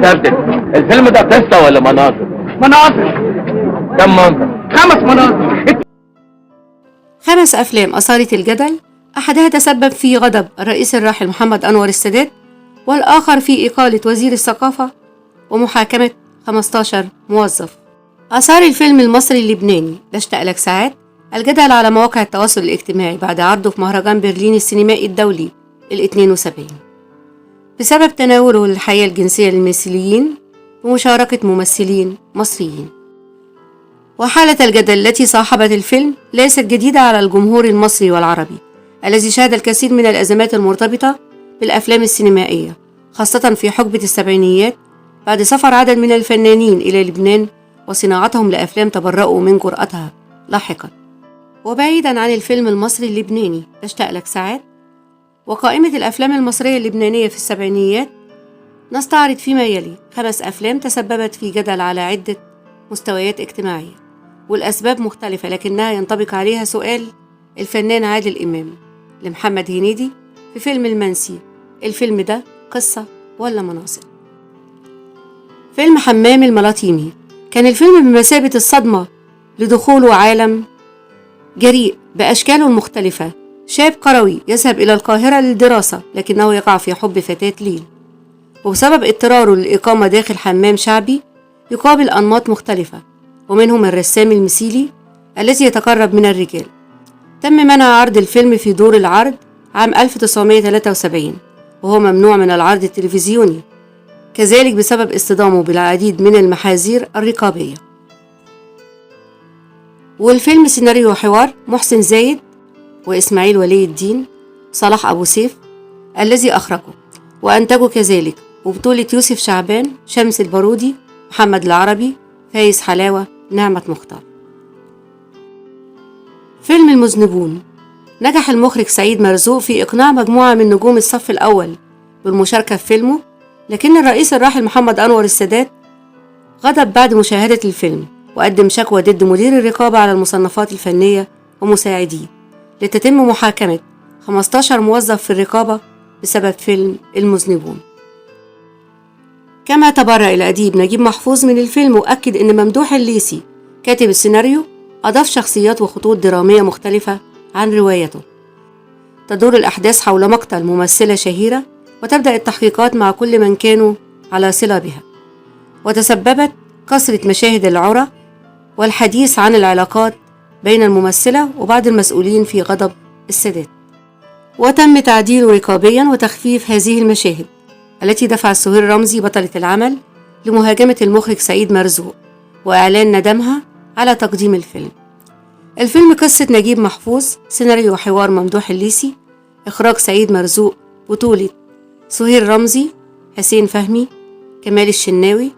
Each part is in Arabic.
دردن. الفيلم ده قصة ولا مناظر؟ مناظر. كم منظر؟ 5 مناظر. 5 أفلام أثارت الجدل، أحدها تسبب في غضب الرئيس الراحل محمد أنور السادات، والآخر في إقالة وزير الثقافة ومحاكمة 15 موظف. أثار الفيلم المصري اللبناني بشتاق لك ساعات الجدل على مواقع التواصل الاجتماعي بعد عرضه في مهرجان برلين السينمائي الدولي ال72 بسبب تناوله للحياة الجنسية للمثليين ومشاركة ممثلين مصريين. وحالة الجدل التي صاحبت الفيلم ليست جديدة على الجمهور المصري والعربي الذي شهد الكثير من الأزمات المرتبطة بالأفلام السينمائية، خاصة في حقبة السبعينيات بعد سفر عدد من الفنانين إلى لبنان وصناعتهم لأفلام تبرأوا من جرأتها لاحقا. وبعيدا عن الفيلم المصري اللبناني بشتاق لك ساعات وقائمة الأفلام المصرية اللبنانية في السبعينيات، نستعرض فيما يلي 5 أفلام تسببت في جدل على عدة مستويات اجتماعية، والأسباب مختلفة لكنها ينطبق عليها سؤال الفنان عادل إمام لمحمد هنيدي في فيلم المنسي: الفيلم ده قصة ولا مناظر؟ فيلم حمام الملاطيمي كان الفيلم بمثابة الصدمة لدخوله عالم جريء بأشكاله المختلفة. شاب قروي يذهب إلى القاهرة للدراسة لكنه يقع في حب فتاة ليل، وبسبب اضطراره للإقامة داخل حمام شعبي يقابل أنماط مختلفة، ومنهم الرسام المثيلي الذي يتقرب من الرجال. تم منع عرض الفيلم في دور العرض عام 1973 وهو ممنوع من العرض التلفزيوني، كذلك بسبب اصطدامه بالعديد من المحاذير الرقابية. والفيلم سيناريو وحوار محسن زايد وإسماعيل ولي الدين صلاح أبو سيف الذي أخرجه وأنتجه كذلك، وبطولة يوسف شعبان، شمس البارودي، محمد العربي، فايز حلاوة، نعمة مختار. فيلم المذنبون نجح المخرج سعيد مرزوق في إقناع مجموعة من نجوم الصف الأول بالمشاركة في فيلمه، لكن الرئيس الراحل محمد أنور السادات غضب بعد مشاهدة الفيلم وقدم شكوى ضد مدير الرقابة على المصنفات الفنية ومساعديه لتتم محاكمة 15 موظف في الرقابة بسبب فيلم المذنبون. كما تبرأ الأديب نجيب محفوظ من الفيلم وأكد أن ممدوح الليثي كاتب السيناريو أضاف شخصيات وخطوط درامية مختلفة عن روايته. تدور الأحداث حول مقتل ممثلة شهيرة، وتبدأ التحقيقات مع كل من كانوا على صلة بها، وتسببت كثرة مشاهد العرى والحديث عن العلاقات بين الممثلة وبعض المسؤولين في غضب السادات، وتم تعديله رقابيا وتخفيف هذه المشاهد التي دفع سهير رمزي بطلة العمل لمهاجمة المخرج سعيد مرزوق وإعلان ندمها على تقديم الفيلم. الفيلم قصة نجيب محفوظ، سيناريو وحوار ممدوح الليثي، إخراج سعيد مرزوق، بطولة سهير رمزي، حسين فهمي، كمال الشناوي،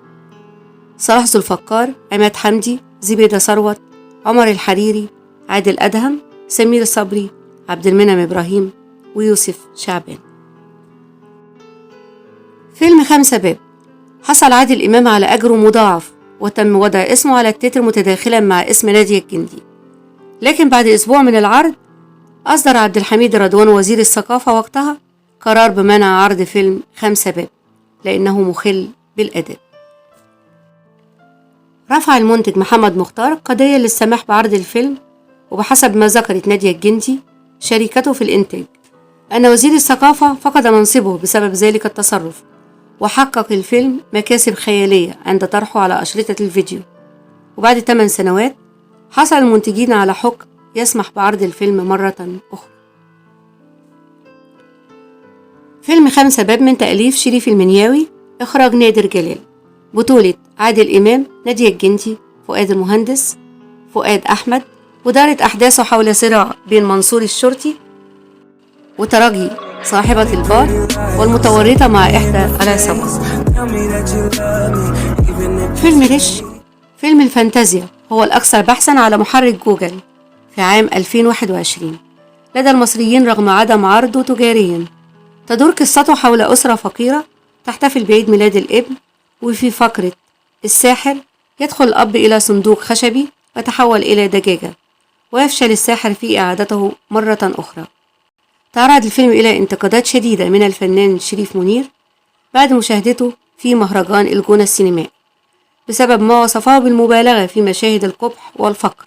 صلاح ذو الفقار، عماد حمدي، زبيدة ثروت، عمر الحريري، عادل أدهم، سمير صبري، عبد المنعم إبراهيم، ويوسف شعبان. فيلم 5 باب حصل عادل إمام على أجره مضاعف، وتم وضع اسمه على التتر متداخلا مع اسم نادية الجندي، لكن بعد أسبوع من العرض أصدر عبد الحميد رضوان وزير الثقافة وقتها قرار بمنع عرض فيلم 5 باب لأنه مخل بالأداء. رفع المنتج محمد مختار قضية للسماح بعرض الفيلم، وبحسب ما ذكرت نادية الجندي شريكته في الإنتاج أن وزير الثقافة فقد منصبه بسبب ذلك التصرف، وحقق الفيلم مكاسب خيالية عند طرحه على أشرطة الفيديو. وبعد 8 سنوات حصل المنتجين على حكم يسمح بعرض الفيلم مرة أخرى. فيلم 5 باب من تأليف شريف المنياوي، إخراج نادر جلال، بطولة عادل إمام، نادية الجندي، فؤاد المهندس، فؤاد أحمد، ودارت أحداثه حول صراع بين منصور الشرطي وترجي صاحبة البار والمتورطة مع إحدى العصابات. فيلم ريش، فيلم الفانتازيا، هو الأكثر بحثا على محرك جوجل في عام 2021 لدى المصريين رغم عدم عرضه تجاريا. تدور قصته حول أسرة فقيرة تحتفل بعيد ميلاد الابن، وفي فقرة الساحر يدخل الأب إلى صندوق خشبي ويتحول إلى دجاجة، ويفشل الساحر في إعادته مرة أخرى. تعرض الفيلم إلى انتقادات شديدة من الفنان شريف منير بعد مشاهدته في مهرجان الجونة السينمائي بسبب ما وصفه بالمبالغة في مشاهد القبح والفقر.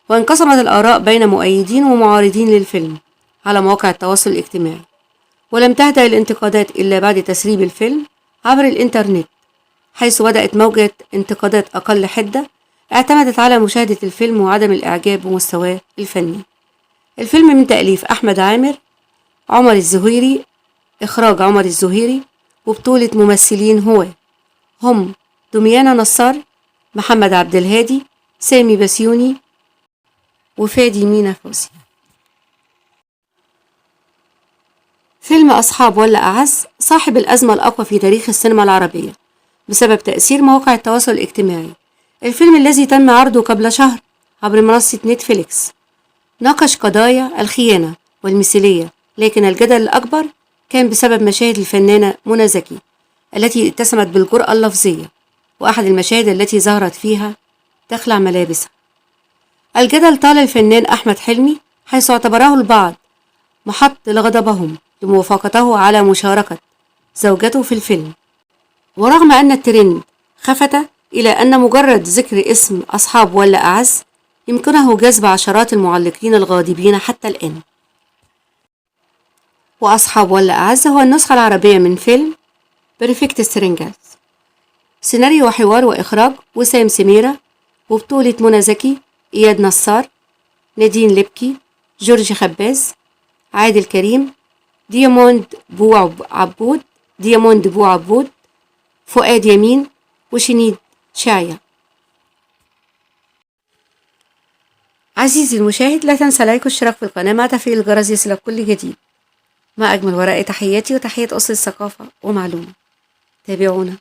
وانقسمت الآراء بين مؤيدين ومعارضين للفيلم على مواقع التواصل الاجتماعي، ولم تهدأ الانتقادات إلا بعد تسريب الفيلم عبر الإنترنت، حيث بدأت موجة انتقادات أقل حدة اعتمدت على مشاهدة الفيلم وعدم الإعجاب بمستواه الفني. الفيلم من تأليف أحمد عامر، عمر الزهيري، إخراج عمر الزهيري، وبطولة ممثلين هم دميانة نصار، محمد عبد الهادي، سامي بسيوني، وفادي مينا فوزي. فيلم أصحاب ولا أعز صاحب الأزمة الأقوى في تاريخ السينما العربية بسبب تأثير مواقع التواصل الاجتماعي. الفيلم الذي تم عرضه قبل شهر عبر منصة نتفليكس ناقش قضايا الخيانة والمثلية، لكن الجدل الأكبر كان بسبب مشاهد الفنانة منى زكي التي اتسمت بالجرأة اللفظية، وأحد المشاهد التي ظهرت فيها تخلع ملابسها. الجدل طال الفنان أحمد حلمي، حيث اعتبره البعض محط لغضبهم لموافقته على مشاركة زوجته في الفيلم، ورغم أن الترند خفت إلى أن مجرد ذكر اسم أصحاب ولا أعز يمكنه جذب عشرات المعلقين الغاضبين حتى الآن. وأصحاب ولا أعز هو النسخة العربية من فيلم بيرفكت سترينجرز، سيناريو وحوار وإخراج وسام سميرة، وبطولة منى زكي، إياد نصار، نادين لبكي، جورج خباز، عادل كريم، دياموند بو عبود، فؤاد يمين، وشنيد شايع. عزيزي المشاهد، لا تنسى لايك والاشتراك في القناة مع تفعيل الجرس يصلك كل جديد. مع أجمل ورق تحياتي وتحية أسرة الثقافة ومعلومة، تابعونا.